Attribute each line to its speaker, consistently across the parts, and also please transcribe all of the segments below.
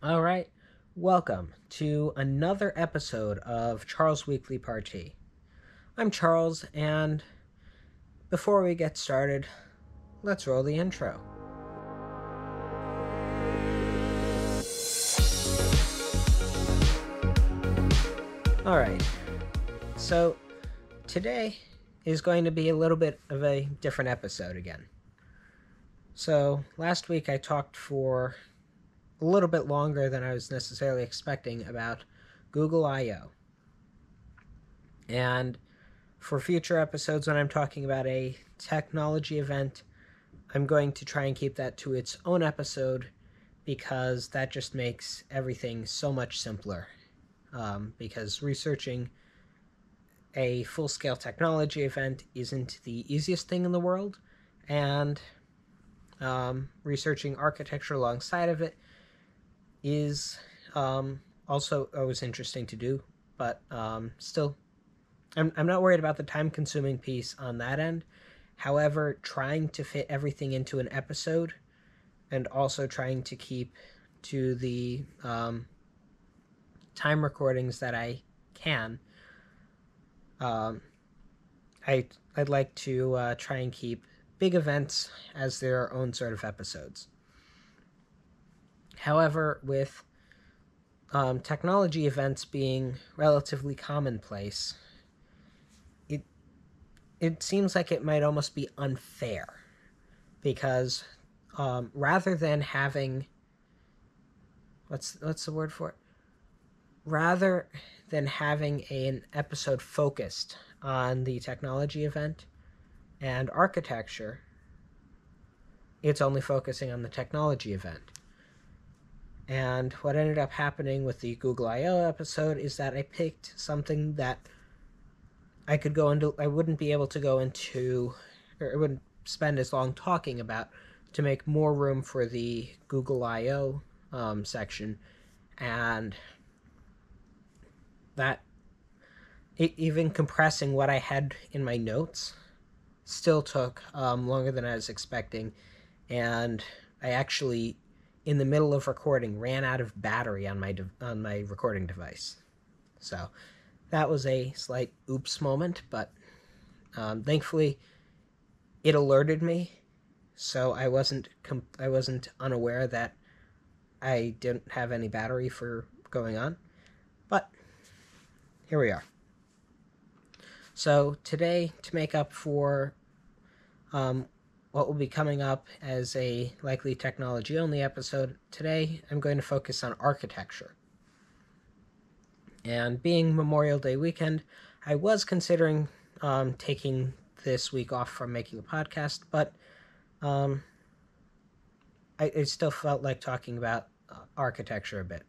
Speaker 1: All right, welcome to another episode of Charles Weekly Party. I'm Charles, and before we get started, let's roll the intro. All right, so today is going to be a little bit of a different episode again. So last week I talked for a little bit longer than I was necessarily expecting about Google I/O. And for future episodes, when I'm talking about a technology event, I'm going to try and keep that to its own episode because that just makes everything so much simpler. Because researching a full-scale technology event isn't the easiest thing in the world, and researching architecture alongside of it is also always interesting to do, but still, I'm not worried about the time-consuming piece on that end. However, trying to fit everything into an episode and also trying to keep to the time recordings that I can, I'd like to try and keep big events as their own sort of episodes. However, with technology events being relatively commonplace, it seems like it might almost be unfair because rather than having what's the word for it? Rather than having an episode focused on the technology event and architecture, it's only focusing on the technology event. And what ended up happening with the Google I/O episode is that I picked something that I wouldn't be able to go into, or I wouldn't spend as long talking about, to make more room for the Google I/O section, and that even compressing what I had in my notes still took longer than I was expecting, and I actually, in the middle of recording, ran out of battery on my recording device. So that was a slight oops moment, but thankfully it alerted me, so I wasn't unaware that I didn't have any battery for going on. But here we are. So today, to make up for what will be coming up as a likely technology-only episode, today I'm going to focus on architecture. And being Memorial Day weekend, I was considering taking this week off from making a podcast, but I still felt like talking about architecture a bit.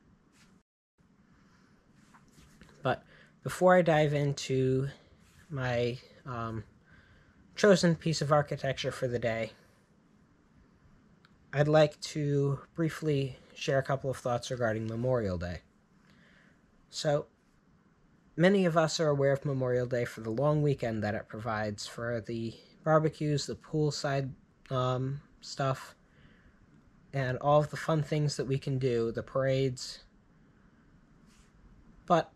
Speaker 1: But before I dive into my chosen piece of architecture for the day, I'd like to briefly share a couple of thoughts regarding Memorial Day. So, many of us are aware of Memorial Day for the long weekend that it provides for the barbecues, the poolside stuff, and all of the fun things that we can do, the parades. But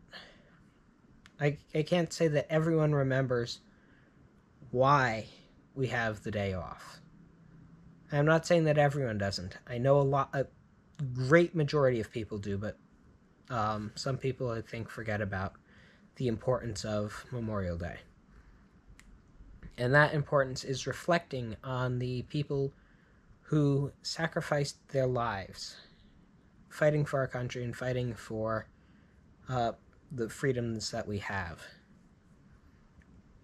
Speaker 1: I can't say that everyone remembers why we have the day off. I'm not saying that everyone doesn't. I know a great majority of people do, but some people, I think, forget about the importance of Memorial Day. And that importance is reflecting on the people who sacrificed their lives fighting for our country and fighting for the freedoms that we have.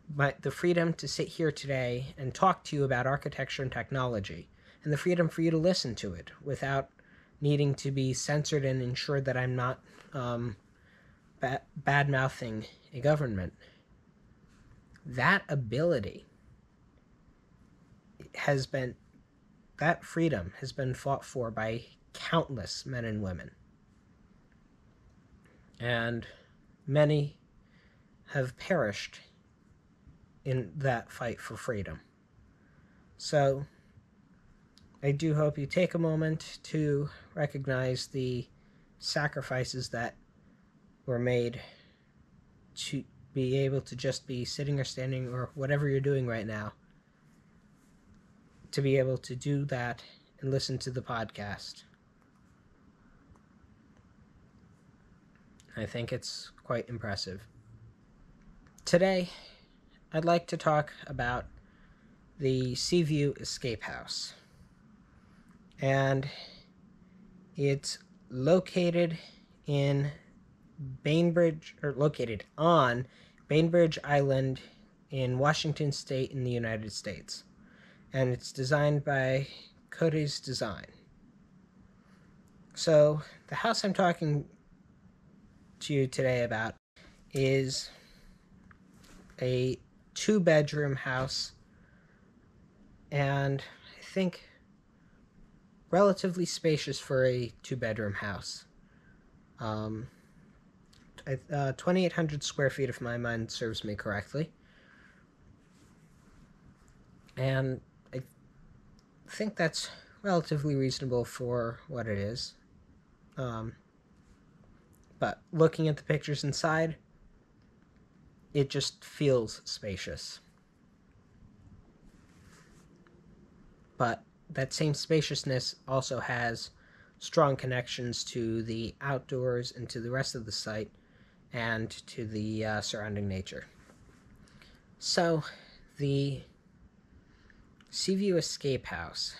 Speaker 1: But the freedom to sit here today and talk to you about architecture and technology, and the freedom for you to listen to it without needing to be censored and ensure that I'm not bad-mouthing a government. That freedom has been fought for by countless men and women. And many have perished in that fight for freedom. So I do hope you take a moment to recognize the sacrifices that were made to be able to just be sitting or standing or whatever you're doing right now, to be able to do that and listen to the podcast. I think it's quite impressive. Today, I'd like to talk about the Seaview Escape House. And it's located on Bainbridge Island in Washington State in the United States. And it's designed by Cody's Design. So, the house I'm talking to you today about is a 2-bedroom house, and I think relatively spacious for a 2-bedroom house. 2,800 square feet, if my mind serves me correctly. And I think that's relatively reasonable for what it is. But looking at the pictures inside, it just feels spacious. But that same spaciousness also has strong connections to the outdoors and to the rest of the site and to the surrounding nature. So, the Seaview Escape House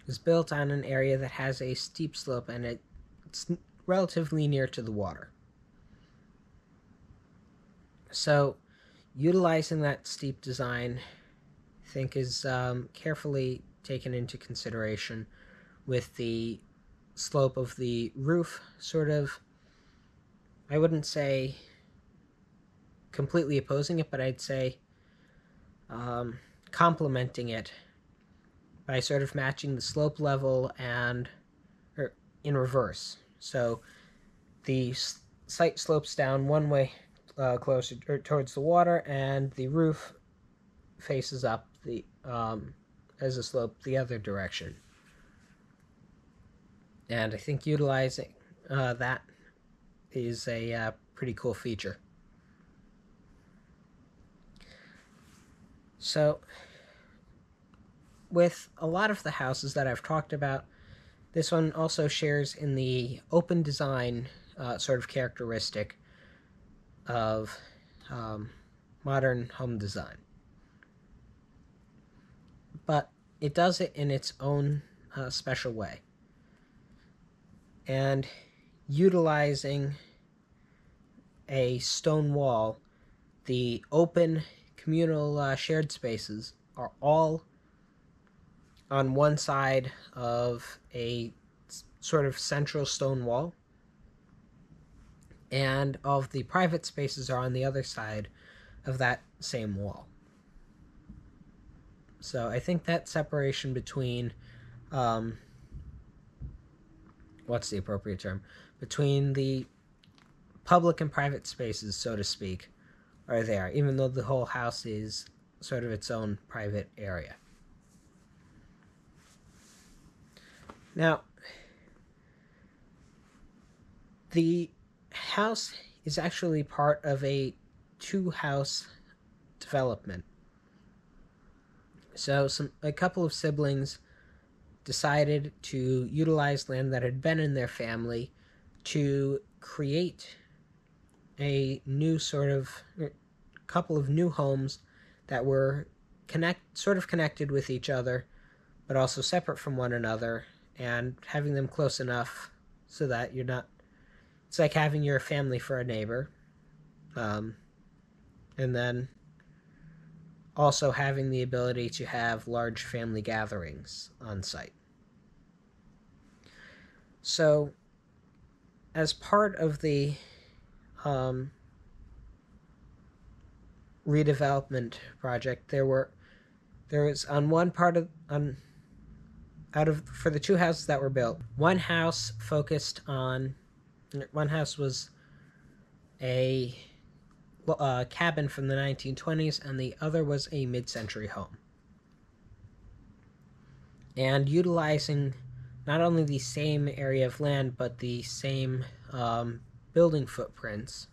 Speaker 1: is built on an area that has a steep slope, and it's relatively near to the water. So, utilizing that steep design, I think, is carefully taken into consideration, with the slope of the roof sort of, I wouldn't say completely opposing it, but I'd say complementing it by sort of matching the slope level or in reverse. So the site slopes down one way closer towards the water, and the roof faces up as a slope the other direction. And I think utilizing that is a pretty cool feature. So, with a lot of the houses that I've talked about, this one also shares in the open design sort of characteristic of modern home design. But it does it in its own special way. And utilizing a stone wall, the open communal shared spaces are all on one side of a sort of central stone wall, and all of the private spaces are on the other side of that same wall. So I think that separation between, what's the appropriate term? Between the public and private spaces, so to speak, are there, even though the whole house is sort of its own private area. Now, the house is actually part of a 2-house development. So a couple of siblings decided to utilize land that had been in their family to create a new couple of new homes that were sort of connected with each other, but also separate from one another, and having them close enough so that you're not, it's like having your family for a neighbor, and then also having the ability to have large family gatherings on site. So, as part of the redevelopment project, for the 2 houses that were built, one house was a cabin from the 1920s, and the other was a mid-century home. And utilizing not only the same area of land, but the same building footprints,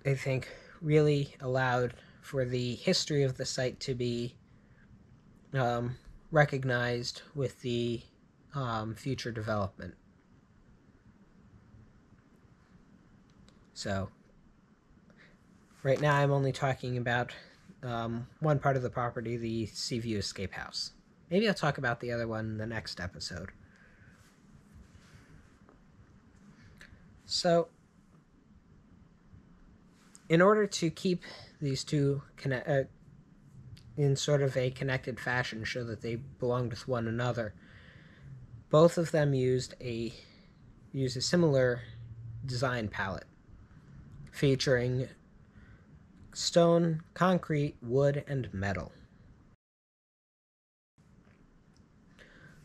Speaker 1: I think really allowed for the history of the site to be recognized with the future development. So right now I'm only talking about one part of the property, the Seaview Escape House. Maybe I'll talk about the other one in the next episode. So in order to keep these two in sort of a connected fashion, show that they belonged with one another, both of them used a similar design palette featuring stone, concrete, wood, and metal.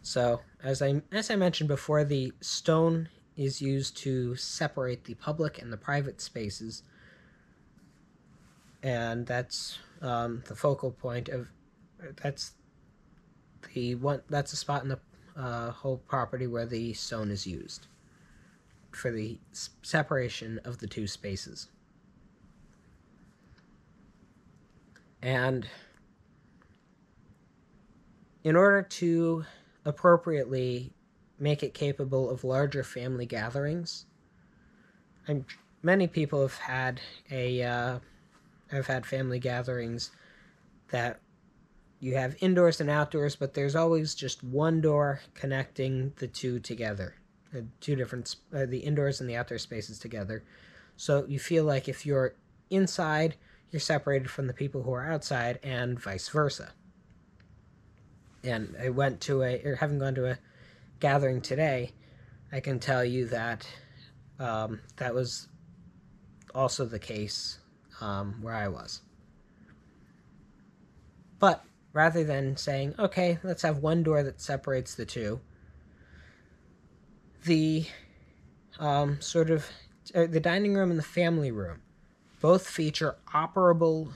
Speaker 1: So, as I mentioned before, the stone is used to separate the public and the private spaces, and that's the focal point of that's the spot in the whole property where the stone is used for the separation of the two spaces. And in order to appropriately make it capable of larger family gatherings, many people have had family gatherings that you have indoors and outdoors, but there's always just one door connecting the two together, the indoors and the outdoor spaces together. So you feel like if you're inside, you're separated from the people who are outside, and vice versa. And having gone to a gathering today, I can tell you that that was also the case where I was. But rather than saying, okay, let's have one door that separates the two, the the dining room and the family room both feature operable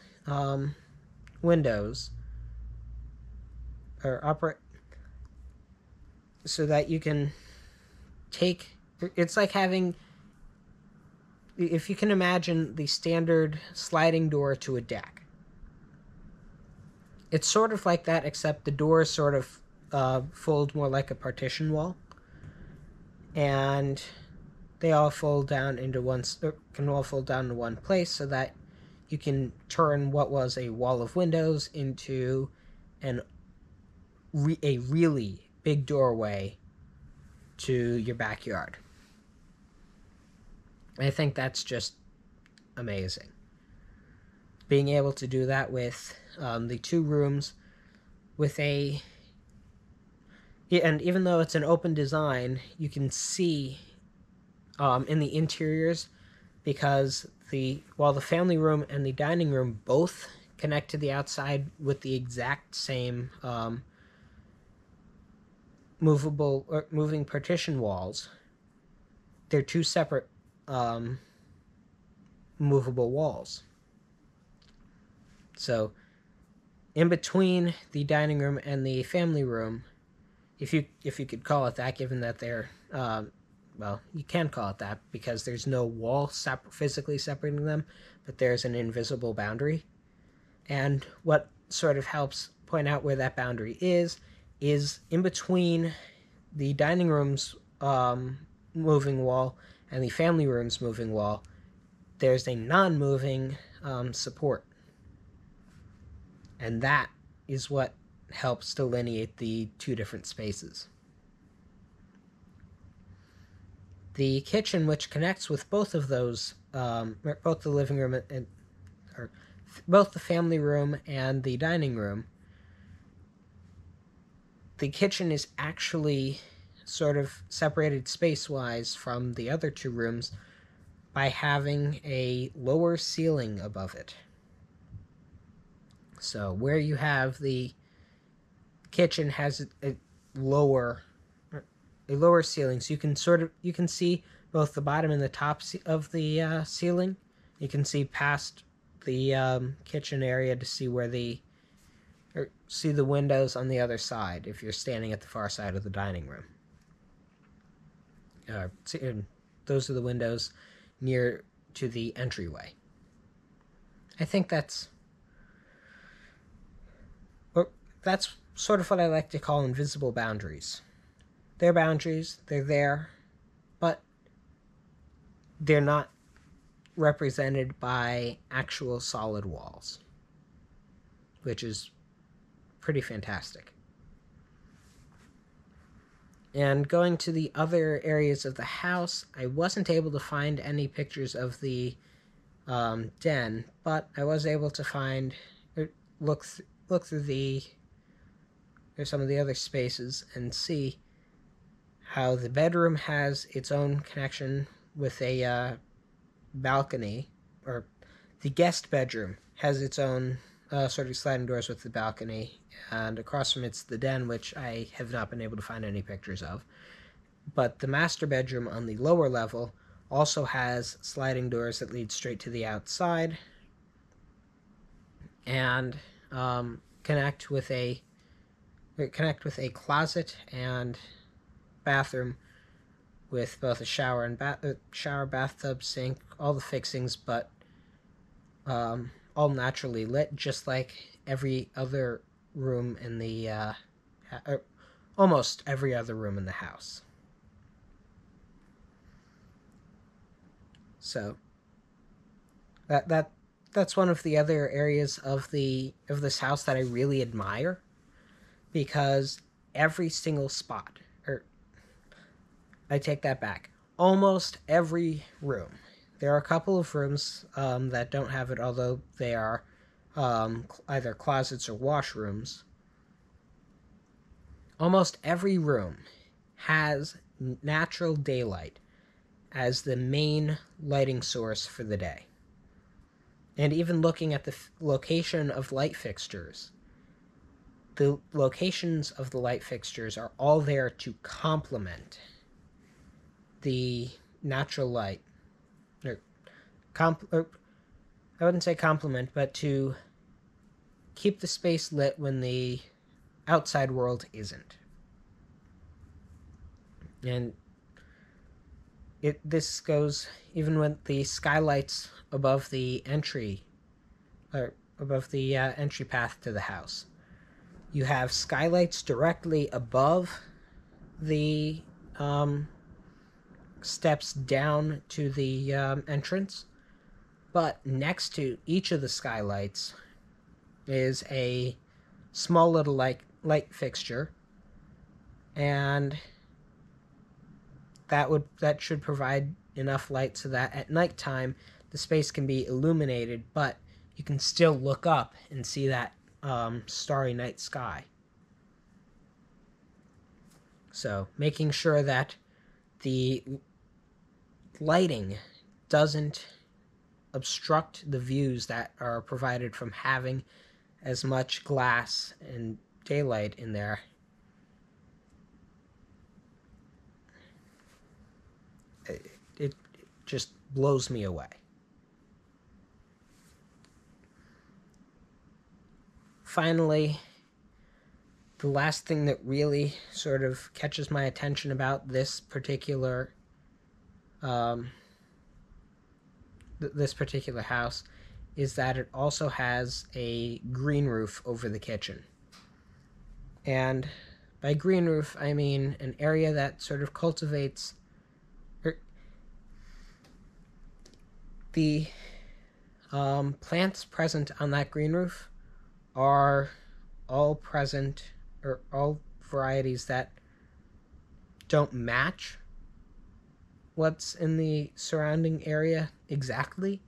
Speaker 1: windows, so that you can it's like having, if you can imagine the standard sliding door to a deck. It's sort of like that, except the doors sort of fold more like a partition wall, and they all fold down into one place, so that you can turn what was a wall of windows into a really big doorway to your backyard. I think that's just amazing. Being able to do that with the two rooms and even though it's an open design, you can see in the interiors, because while the family room and the dining room both connect to the outside with the exact same moving partition walls, they're two separate movable walls. So in between the dining room and the family room, if you could call it that, given that they're you can call it that because there's no wall physically separating them, but there's an invisible boundary. And what sort of helps point out where that boundary is in between the dining room's moving wall and the family room's moving wall, there's a non-moving support. And that is what helps delineate the two different spaces. The kitchen, which connects with both of those, both the living room or both the family room and the dining room, the kitchen is actually sort of separated space-wise from the other two rooms by having a lower ceiling above it. So where you have the kitchen has a lower ceiling, so you can see both the bottom and the top of the ceiling. You can see past the kitchen area to see where the or see the windows on the other side if you're standing at the far side of the dining room. Those are the windows near to the entryway. I think that's sort of what I like to call invisible boundaries. They're boundaries, they're there, but they're not represented by actual solid walls, which is pretty fantastic. And going to the other areas of the house, I wasn't able to find any pictures of the den, but I was able to find, look through some of the other spaces and see how the bedroom has its own connection with a balcony, or the guest bedroom has its own sort of sliding doors with the balcony, and across from it's the den, which I have not been able to find any pictures of. But the master bedroom on the lower level also has sliding doors that lead straight to the outside and connect with a closet and bathroom with both a shower and shower, bathtub, sink, all the fixings, but all naturally lit, just like every other room in the almost every other room in the house. So that's one of the other areas of this house that I really admire, because every single spot, or I take that back, almost every room. There are a couple of rooms that don't have it, although they are either closets or washrooms. Almost every room has natural daylight as the main lighting source for the day. And even looking at the location of light fixtures, the locations of the light fixtures are all there to complement the natural light. I wouldn't say complement, but to keep the space lit when the outside world isn't. And this goes even with the skylights above the entry, or above the entry path to the house. You have skylights directly above the steps down to the entrance, but next to each of the skylights is a small little light fixture, and that should provide enough light so that at nighttime the space can be illuminated, but you can still look up and see that starry night sky. So making sure that the lighting doesn't obstruct the views that are provided from having as much glass and daylight in there. It just blows me away. Finally, the last thing that really sort of catches my attention about this particular house is that it also has a green roof over the kitchen. And by green roof, I mean an area that sort of cultivates the plants present on that green roof are all present, or all varieties that don't match what's in the surrounding area exactly,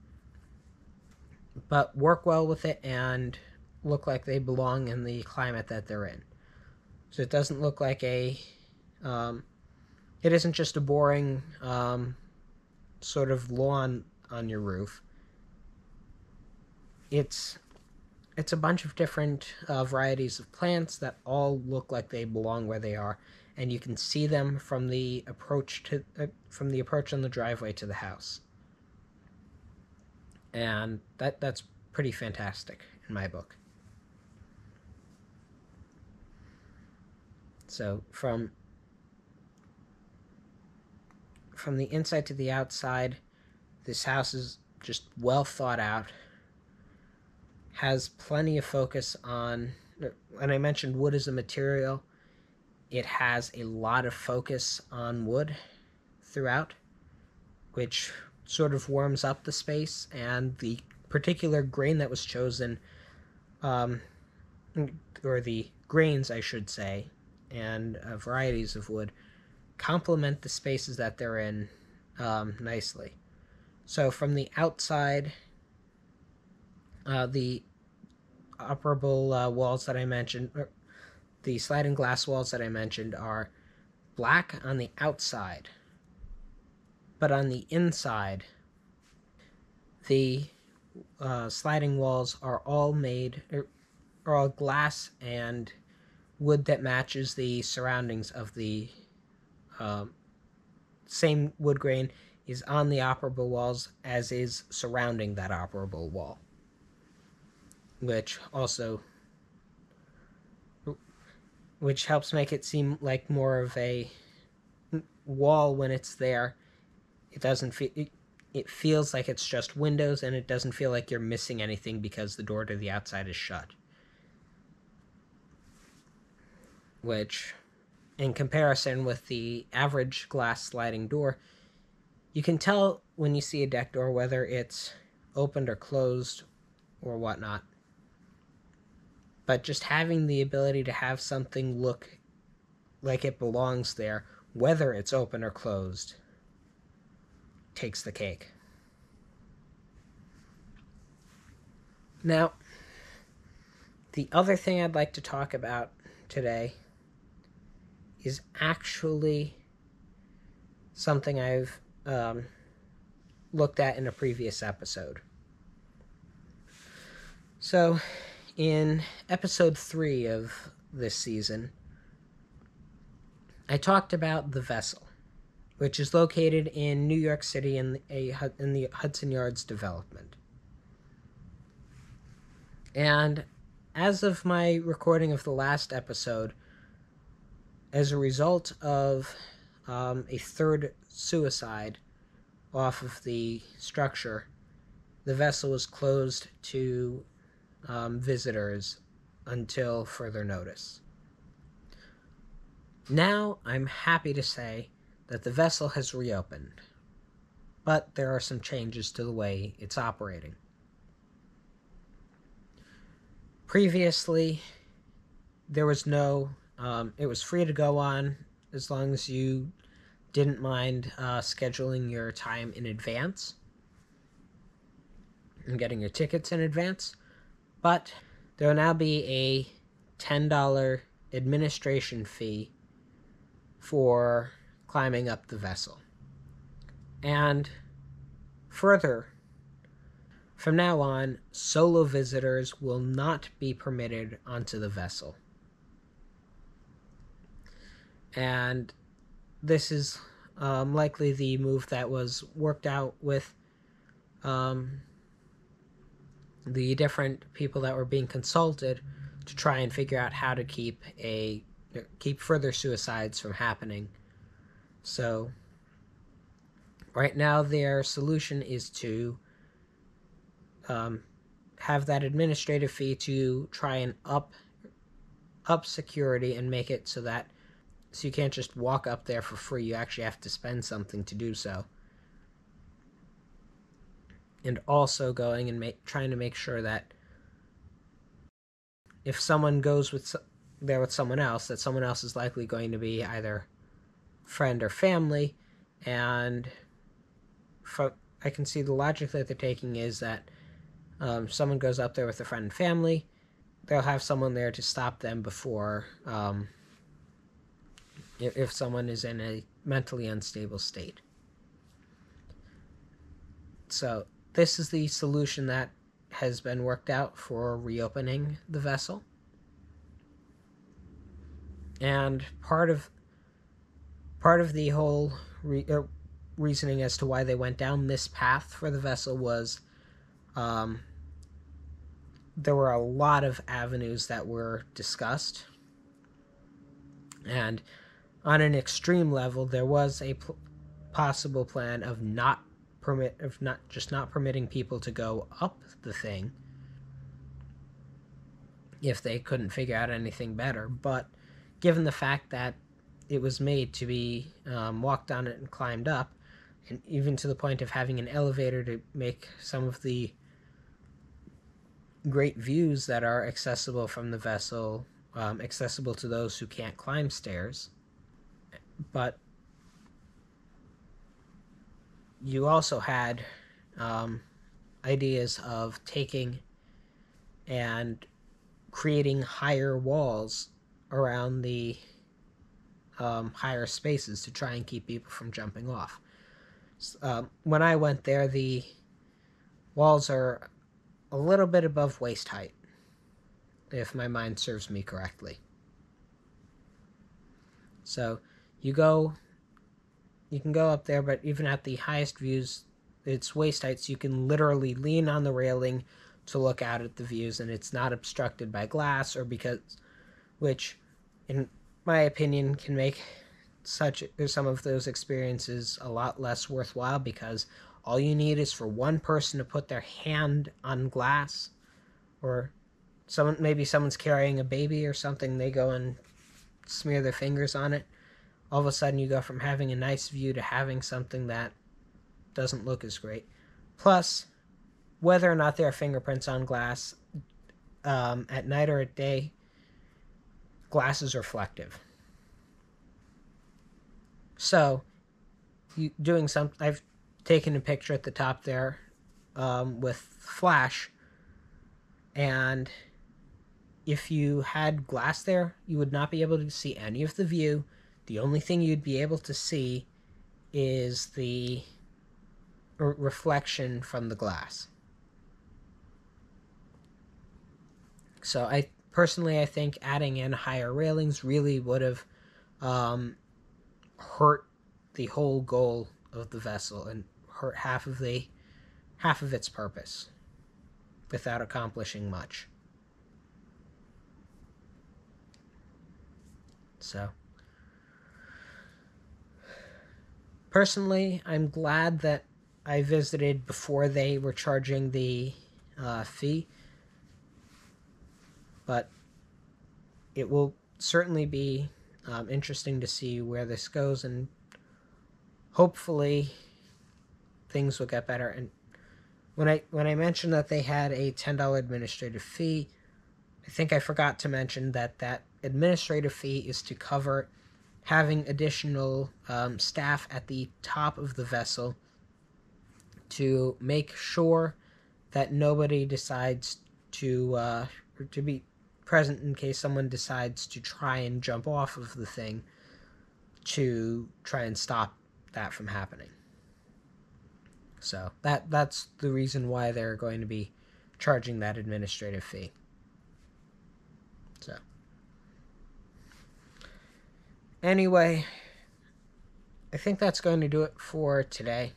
Speaker 1: but work well with it and look like they belong in the climate that they're in. So it doesn't look like it isn't just a boring sort of lawn on your roof. It's a bunch of different varieties of plants that all look like they belong where they are, and you can see them from the approach on the driveway to the house. And that's pretty fantastic in my book. So from the inside to the outside, this house is just well thought out, has plenty of focus on, and I mentioned wood as a material. It has a lot of focus on wood throughout, which sort of warms up the space, and the particular grain that was chosen, or the grains, I should say, and varieties of wood complement the spaces that they're in nicely. So from the outside, the operable walls that I mentioned, the sliding glass walls that I mentioned, are black on the outside, but on the inside, the sliding walls are all glass and wood that matches the surroundings of the same wood grain is on the operable walls as is surrounding that operable wall, which helps make it seem like more of a wall when it's there. It doesn't feel it feels like it's just windows, and it doesn't feel like you're missing anything because the door to the outside is shut. Which, in comparison with the average glass sliding door, you can tell when you see a deck door whether it's opened or closed or whatnot. But just having the ability to have something look like it belongs there, whether it's open or closed, takes the cake. Now, the other thing I'd like to talk about today is actually something I've looked at in a previous episode. So, in episode 3 of this season, I talked about the vessel, which is located in New York City in the Hudson Yards development. And as of my recording of the last episode, as a result of a third suicide off of the structure, the vessel was closed to visitors until further notice. Now, I'm happy to say that the vessel has reopened, but there are some changes to the way it's operating. Previously, there was it was free to go on as long as you didn't mind scheduling your time in advance and getting your tickets in advance, but there will now be a $10 administration fee for climbing up the vessel. And further, from now on, solo visitors will not be permitted onto the vessel. And this is likely the move that was worked out with the different people that were being consulted to try and figure out how to keep further suicides from happening. So right now their solution is to have that administrative fee to try and up security and make it so you can't just walk up there for free. You actually have to spend something to do so. And also going and trying to make sure that if someone goes there with someone else, that someone else is likely going to be either friend or family. And I can see the logic that they're taking is that someone goes up there with a friend and family, they'll have someone there to stop them before if someone is in a mentally unstable state. So this is the solution that has been worked out for reopening the vessel. And part of the whole reasoning as to why they went down this path for the vessel was there were a lot of avenues that were discussed. And on an extreme level, there was a possible plan of not permitting people to go up the thing if they couldn't figure out anything better. But given the fact that it was made to be walked on it and climbed up, and even to the point of having an elevator to make some of the great views that are accessible from the vessel accessible to those who can't climb stairs. But you also had ideas of taking and creating higher walls around the higher spaces to try and keep people from jumping off. When I went there, the walls are a little bit above waist height, if my mind serves me correctly. So you can go up there, but even at the highest views, it's waist height, so you can literally lean on the railing to look out at the views, and it's not obstructed by glass, which, in my opinion, can make some of those experiences a lot less worthwhile, because all you need is for one person to put their hand on glass, or maybe someone's carrying a baby or something, they go and smear their fingers on it. All of a sudden you go from having a nice view to having something that doesn't look as great. Plus, whether or not there are fingerprints on glass, at night or at day, glass is reflective. So, I've taken a picture at the top there with flash, and if you had glass there, you would not be able to see any of the view. The only thing you'd be able to see is the reflection from the glass. So I think adding in higher railings really would have hurt the whole goal of the vessel and hurt half of its purpose without accomplishing much. So, personally, I'm glad that I visited before they were charging the fee, but it will certainly be interesting to see where this goes, and hopefully things will get better. And when I mentioned that they had a $10 administrative fee, I think I forgot to mention that administrative fee is to cover having additional staff at the top of the vessel to make sure that nobody decides to be present in case someone decides to try and jump off of the thing, to try and stop that from happening. So that's the reason why they're going to be charging that administrative fee. So anyway, I think that's going to do it for today.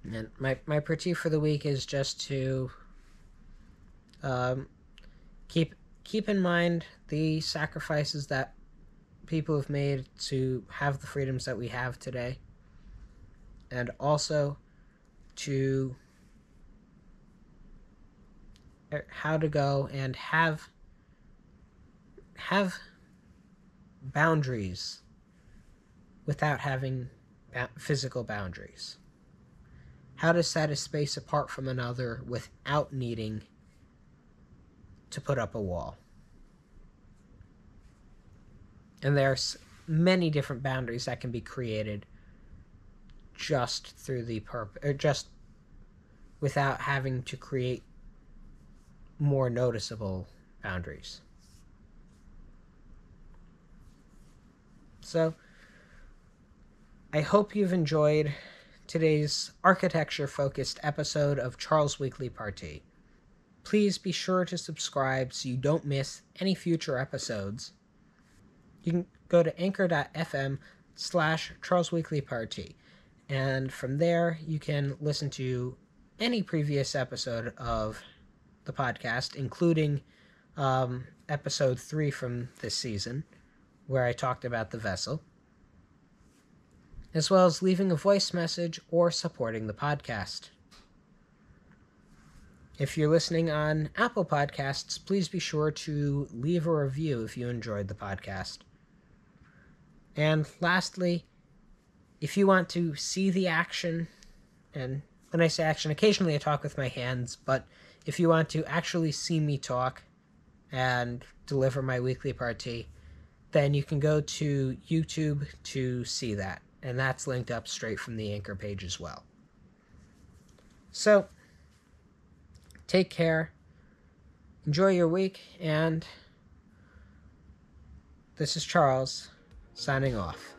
Speaker 1: And my critique for the week is just to keep in mind the sacrifices that people have made to have the freedoms that we have today, and also to how to go and have boundaries without having physical boundaries. How to set a space apart from another without needing to put up a wall. And there's many different boundaries that can be created just through just without having to create more noticeable boundaries. So, I hope you've enjoyed today's architecture-focused episode of Charles Weekly Party. Please be sure to subscribe so you don't miss any future episodes. You can go to anchor.fm/CharlesWeeklyParty, and from there you can listen to any previous episode of the podcast, including episode 3 from this season, where I talked about the vessel, as well as leaving a voice message or supporting the podcast. If you're listening on Apple Podcasts, please be sure to leave a review if you enjoyed the podcast. And lastly, if you want to see the action, and when I say action, occasionally I talk with my hands, but if you want to actually see me talk and deliver my weekly partie, then you can go to YouTube to see that. And that's linked up straight from the Anchor page as well. So, take care, enjoy your week, and this is Charles, signing off.